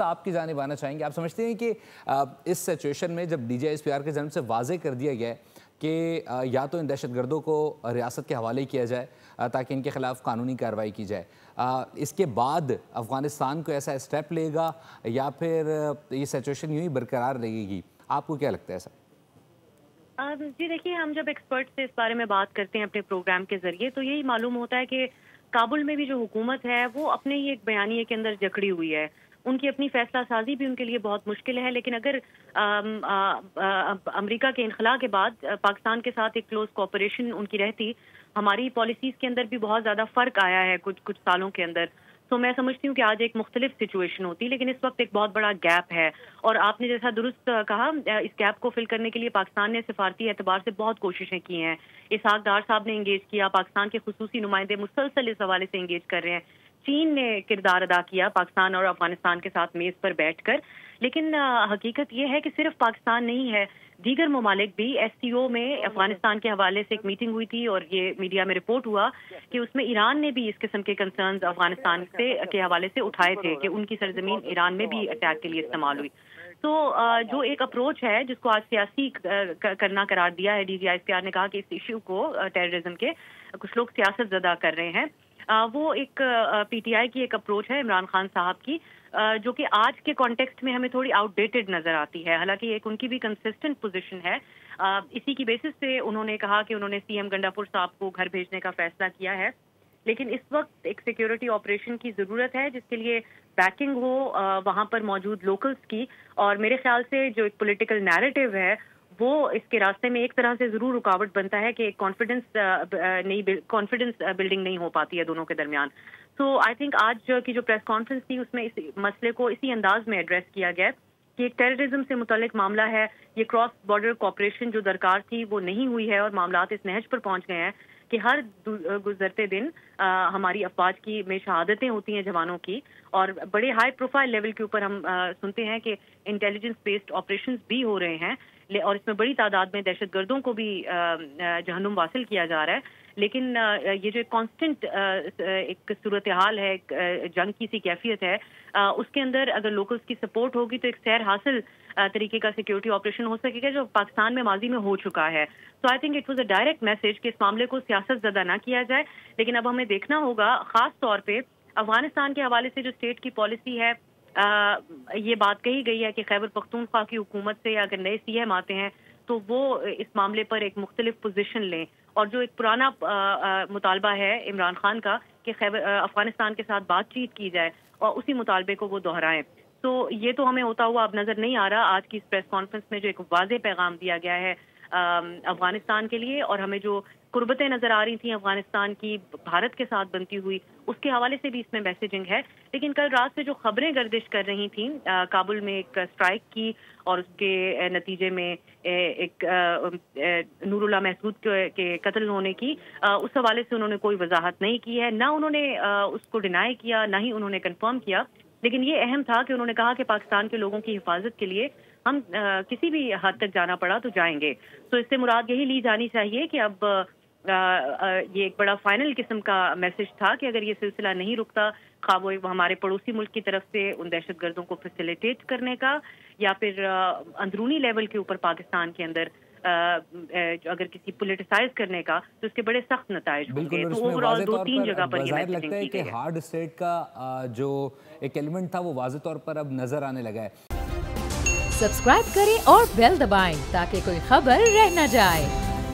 آپ کی جانب آنا چاہیں گے. آپ سمجھتے ہیں کہ اس سچویشن میں جب D G S P R کی جانب سے واضح کر دیا گیا ہے کہ یا تو ان دہشت گردوں کو ریاست کے حوالے کیا جائے تاکہ ان کے خلاف قانونی کارروائی کی جائے، اس کے بعد افغانستان کو ایسا اسٹیپ لے گا یا پھر یہ سچویشن یوں ہی برقرار رہے گی؟ آپ کو کیا لگتا ہے ایسا؟ جی دیکھیے، ہم جب ایکسپرٹ سے اس بارے میں بات کرتے ہیں اپنے پروگرام کے ذریعے تو یہی معلوم ہوتا ہے کہ کابل میں بھی جو حکومت ہے وہ اپنے ہی ایک بیانیے کے اندر جکڑی ہوئی ہے. ان کی اپنی فیصلہ سازی بھی ان کے لیے بہت مشکل ہے، لیکن اگر امریکہ کے انخلاء کے بعد پاکستان کے ساتھ ایک کلوز کوپریشن ان کی رہتی، ہماری پالیسیز کے اندر بھی بہت زیادہ فرق آیا ہے کچھ سالوں کے اندر. تو میں سمجھتی ہوں کہ آج ایک مختلف سچویشن ہوتی، لیکن اس وقت ایک بہت بڑا گیپ ہے. اور آپ نے جیسا درست کہا، اس گیپ کو فل کرنے کے لیے پاکستان نے سفارتی اعتبار سے بہت کوششیں کی ہیں. اسحاق ڈار صاحب نے انگیج کیا، پاکستان کے خصوصی نمائندے مسلسل اس حوالے سے انگیج کر رہے ہیں. چین نے کردار ادا کیا پاکستان اور افغانستان کے ساتھ میز پر بیٹھ کر. لیکن حقیقت یہ ہے کہ صرف پاکستان نہیں ہے، دیگر ممالک بھی. ایس سی او میں افغانستان کے حوالے سے ایک میٹنگ ہوئی تھی اور یہ میڈیا میں رپورٹ ہوا کہ اس میں ایران نے بھی اس قسم کے کنسرنز افغانستان کے حوالے سے اٹھائے تھے کہ ان کی سرزمین ایران میں بھی اٹیک کے لیے استعمال ہوئی. تو جو ایک اپروچ ہے جس کو آج سیاسی کرنا قرار دیا ہے، D G S P R نے کہا کہ اس ایشو کو ٹیررزم کے کچھ لوگ سیاست زدہ کر رہے ہیں، وہ ایک پی ٹی آئی کی ایک اپروچ ہے عمران خان صاحب کی، جو کہ آج کے کانٹیکسٹ میں ہمیں تھوڑی آؤٹ ڈیٹڈ نظر آتی ہے. حالانکہ ایک ان کی بھی کنسسٹنٹ پوزیشن ہے. اسی کی بیسس پہ انہوں نے کہا کہ انہوں نے سی ایم گنڈاپور صاحب کو گھر بھیجنے کا فیصلہ کیا ہے، لیکن اس وقت ایک سیکیورٹی آپریشن کی ضرورت ہے جس کے لیے بیکنگ ہو وہاں پر موجود لوکلز کی. اور میرے خیال سے جو ایک پولیٹیکل نیریٹو ہے وہ اس کے راستے میں ایک طرح سے ضرور رکاوٹ بنتا ہے کہ کانفیڈنس بلڈنگ نہیں ہو پاتی ہے دونوں کے درمیان. تو آئی تھنک آج کی جو پریس کانفرنس تھی اس میں اس مسئلے کو اسی انداز میں ایڈریس کیا گیا کہ ایک ٹیررزم سے متعلق معاملہ ہے، یہ کراس بارڈر کوآپریشن جو درکار تھی وہ نہیں ہوئی ہے اور معاملات اس نہج پر پہنچ گئے ہیں کہ ہر گزرتے دن ہماری افواج کی میں شہادتیں ہوتی ہیں جوانوں کی، اور بڑے ہائی پروفائل لیول کے اوپر ہم سنتے ہیں کہ انٹیلیجنس بیسڈ آپریشنز بھی ہو رہے ہیں اور اس میں بڑی تعداد میں دہشت گردوں کو بھی جہنم واصل کیا جا رہا ہے. لیکن یہ جو کانسٹنٹ ایک صورتحال ہے، ایک جنگ کی سی کیفیت ہے، اس کے اندر اگر لوکلز کی سپورٹ ہوگی تو ایک سیر حاصل طریقے کا سیکیورٹی آپریشن ہو سکے گا جو پاکستان میں ماضی میں ہو چکا ہے. تو I think it was a direct message کہ اس معاملے کو سیاست زدہ نہ کیا جائے. لیکن اب ہمیں دیکھنا ہوگا خاص طور پہ افغانستان کے حوالے سے جو اسٹیٹ کی پالیسی ہے، یہ بات کہی گئی ہے کہ خیبر پختونخوا کی حکومت سے اگر نئے سی ایم آتے ہیں تو وہ اس معاملے پر ایک مختلف پوزیشن لیں، اور جو ایک پرانا مطالبہ ہے عمران خان کا کہ افغانستان کے ساتھ بات چیت کی جائے اور اسی مطالبے کو وہ دہرائیں. تو یہ تو ہمیں ہوتا ہوا اب نظر نہیں آ رہا. آج کی اس پریس کانفرنس میں جو ایک واضح پیغام دیا گیا ہے افغانستان کے لیے، اور ہمیں جو قربتیں نظر آ رہی تھیں افغانستان کی بھارت کے ساتھ بنتی ہوئی، اس کے حوالے سے بھی اس میں میسیجنگ ہے. لیکن کل رات سے جو خبریں گردش کر رہی تھیں کابل میں ایک اسٹرائک کی اور اس کے نتیجے میں ایک نور اللہ محسود کے قتل ہونے کی، اس حوالے سے انہوں نے کوئی وضاحت نہیں کی ہے، نہ انہوں نے اس کو ڈینائی کیا نہ ہی انہوں نے کنفرم کیا. لیکن یہ اہم تھا کہ انہوں نے کہا کہ پاکستان کے لوگوں کی حفاظت کے لیے ہم کسی بھی حد تک جانا پڑا تو جائیں گے. تو اس سے مراد یہی لی جانی چاہیے کہ اب یہ ایک بڑا فائنل قسم کا میسج تھا کہ اگر یہ سلسلہ نہیں رکتا، خواہ وہ ہمارے پڑوسی ملک کی طرف سے ان دہشت گردوں کو فیسیلیٹیٹ کرنے کا یا پھر اندرونی لیول کے اوپر پاکستان کے اندر اگر کسی پولیٹیسائز کرنے کا، تو اس کے بڑے سخت نتائج ہوں گے. تو اوورآل 2-3 جگہ پر یہ میسیجنگ کی گئی ہے. ہارڈ اسٹیٹ کا جو ایک ایلیمنٹ تھا وہ واضح طور پر اب نظر آنے لگا ہے. سبسکرائب کریں اور بیل دبائیں تاکہ کوئی خبر رہ نہ جائے.